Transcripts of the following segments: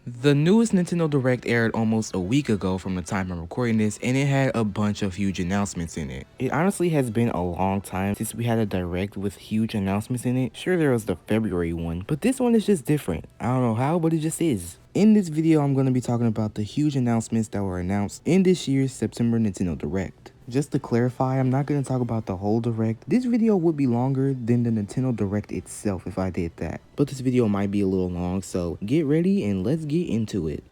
The newest Nintendo Direct aired almost a week ago from the time I'm recording this, and it had a bunch of huge announcements in it. It honestly has been a long time since we had a Direct with huge announcements in it. Sure, there was the February one, but this one is just different. I don't know how, but it just is. In this video, I'm going to be talking about the huge announcements that were announced in this year's September Nintendo Direct. Just to clarify, I'm not going to talk about the whole Direct. This video would be longer than the Nintendo Direct itself if I did that. But this video might be a little long, so get ready and let's get into it.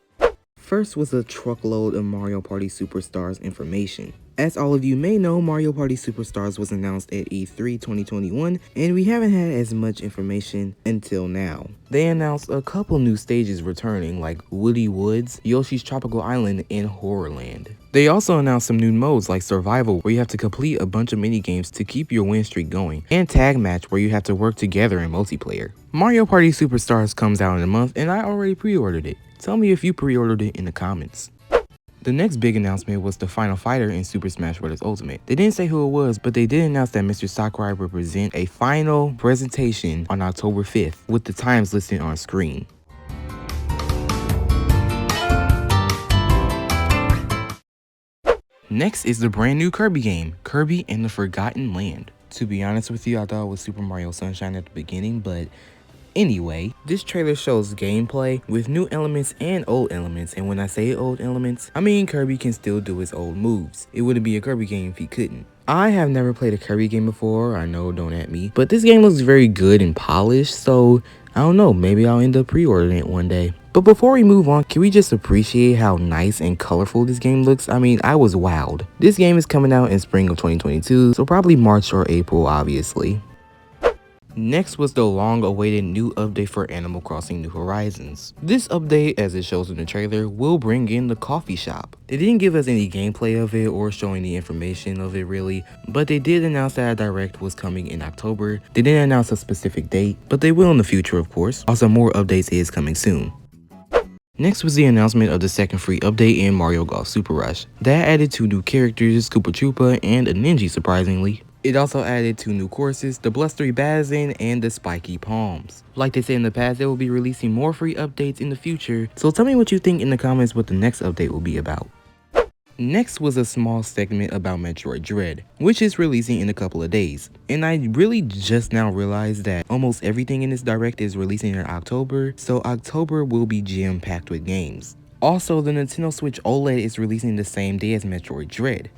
First was a truckload of Mario Party Superstars information. As all of you may know, Mario Party Superstars was announced at E3 2021, and we haven't had as much information until now. They announced a couple new stages returning, like Woody Woods, Yoshi's Tropical Island, and Horrorland. They also announced some new modes like Survival, where you have to complete a bunch of minigames to keep your win streak going, and Tag Match, where you have to work together in multiplayer. Mario Party Superstars comes out in a month, and I already pre-ordered it. Tell me if you pre-ordered it in the comments. The next big announcement was the final fighter in Super Smash Bros. Ultimate. They didn't say who it was, but they did announce that Mr. Sakurai will present a final presentation on October 5th, with the times listed on screen. Next is the brand new Kirby game, Kirby and the Forgotten Land. To be honest with you, I thought it was Super Mario Sunshine at the beginning, but anyway, this trailer shows gameplay with new elements and old elements, and when I say old elements, I mean Kirby can still do his old moves. It wouldn't be a Kirby game if he couldn't. I have never played a Kirby game before, I know, don't at me, but this game looks very good and polished, so I don't know, maybe I'll end up pre-ordering it one day. But before we move on, can we just appreciate how nice and colorful this game looks? I mean, I was wowed. This game is coming out in spring of 2022, so probably March or April, obviously. Next was the long-awaited new update for Animal Crossing New Horizons. This update, as it shows in the trailer, will bring in the coffee shop. They didn't give us any gameplay of it or show any information of it really, but they did announce that a Direct was coming in October. They didn't announce a specific date, but they will in the future, of course. Also, more updates is coming soon. Next was the announcement of the second free update in Mario Golf Super Rush. That added 2 new characters, Koopa Troopa and a Ninja surprisingly. It also added 2 new courses, the Blustery Bazin and the Spiky Palms. Like they said in the past, they will be releasing more free updates in the future, so tell me what you think in the comments what the next update will be about. Next was a small segment about Metroid Dread, which is releasing in a couple of days. And I really just now realized that almost everything in this Direct is releasing in October, so October will be jam-packed with games. Also, the Nintendo Switch OLED is releasing the same day as Metroid Dread.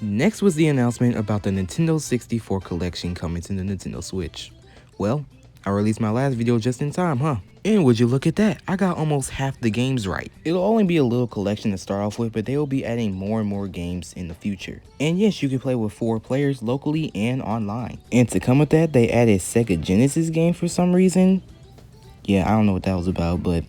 Next was the announcement about the Nintendo 64 collection coming to the Nintendo Switch. Well, I released my last video just in time, huh? And would you look at that, I got almost half the games right. It'll only be a little collection to start off with, but they will be adding more and more games in the future. And yes, you can play with 4 players locally and online. And to come with that, they added Sega Genesis game for some reason. Yeah, I don't know what that was about, but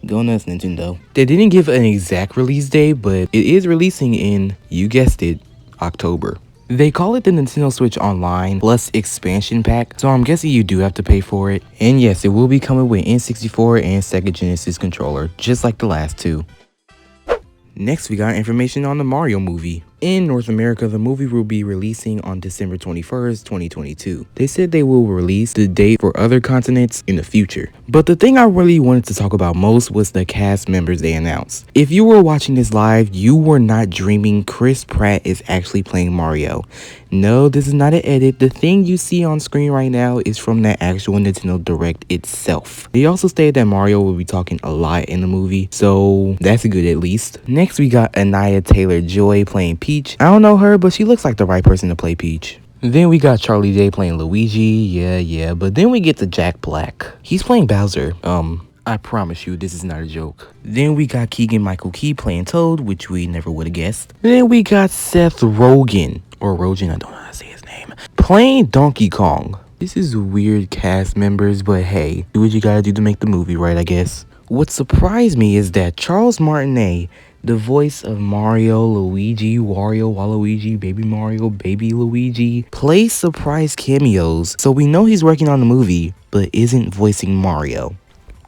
go nuts, Nintendo. They didn't give an exact release date, but it is releasing in, you guessed it, October. They call it the Nintendo Switch Online Plus Expansion Pack, so I'm guessing you do have to pay for it. And yes, it will be coming with N64 and Sega Genesis controller, just like the last 2. Next, we got information on the Mario movie. In North America, the movie will be releasing on December 21st, 2022. They said they will release the date for other continents in the future. But the thing I really wanted to talk about most was the cast members they announced. If you were watching this live, you were not dreaming Chris Pratt is actually playing Mario. No, this is not an edit. The thing you see on screen right now is from that actual Nintendo Direct itself. They also stated that Mario will be talking a lot in the movie, so that's good at least. Next, we got Anya Taylor-Joy playing Peach. I don't know her, but she looks like the right person to play Peach. Then we got Charlie Day playing Luigi, yeah, but then we get to Jack Black. He's playing Bowser. I promise you this is not a joke. Then we got Keegan-Michael Key playing Toad, which we never would have guessed. Then we got Seth Rogen, or Rogen, I don't know how to say his name, playing Donkey Kong. This is weird cast members, but hey, do what you gotta do to make the movie right, I guess. What surprised me is that Charles Martinet, the voice of Mario, Luigi, Wario, Waluigi, Baby Mario, Baby Luigi, plays surprise cameos, so we know he's working on the movie, but isn't voicing Mario.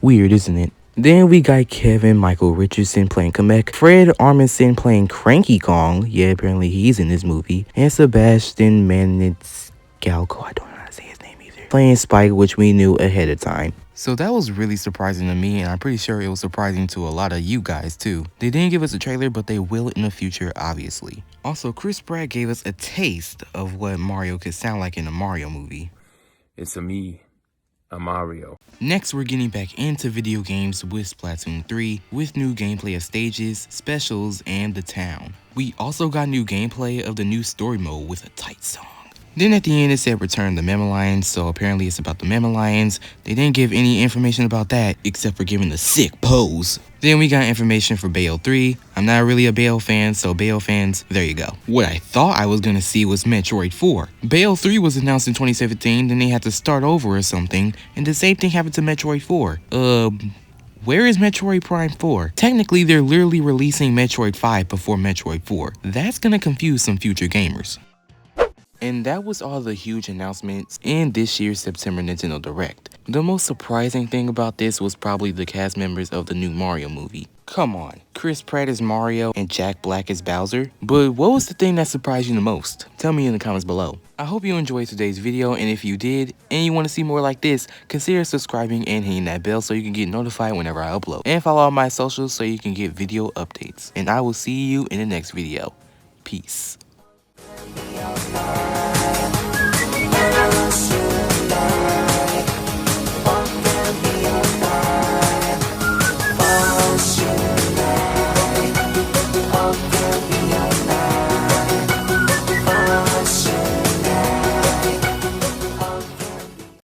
Weird, isn't it? Then we got Kevin Michael Richardson playing Kamek, Fred Armisen playing Cranky Kong, yeah, apparently he's in this movie, and Sebastian Maniscalco, I don't know how to say his name either, playing Spike, which we knew ahead of time. So that was really surprising to me, and I'm pretty sure it was surprising to a lot of you guys too. They didn't give us a trailer, but they will in the future, obviously. Also, Chris Pratt gave us a taste of what Mario could sound like in a Mario movie. It's a Mario. Next, we're getting back into video games with Splatoon 3, with new gameplay of stages, specials, and the town. We also got new gameplay of the new story mode with a tight song. Then at the end it said return the Meme Lions, so apparently it's about the Meme Lions. They didn't give any information about that except for giving the sick pose. Then we got information for Bayo 3. I'm not really a Bayo fan, so Bayo fans, there you go. What I thought I was gonna see was Metroid 4. Bayo 3 was announced in 2017, then they had to start over or something, and the same thing happened to Metroid 4. Where is Metroid Prime 4? Technically, they're literally releasing Metroid 5 before Metroid 4. That's gonna confuse some future gamers. And that was all the huge announcements in this year's September Nintendo Direct. The most surprising thing about this was probably the cast members of the new Mario movie. Come on, Chris Pratt is Mario and Jack Black is Bowser? But what was the thing that surprised you the most? Tell me in the comments below. I hope you enjoyed today's video, and if you did, and you want to see more like this, consider subscribing and hitting that bell so you can get notified whenever I upload. And follow all my socials so you can get video updates. And I will see you in the next video. Peace.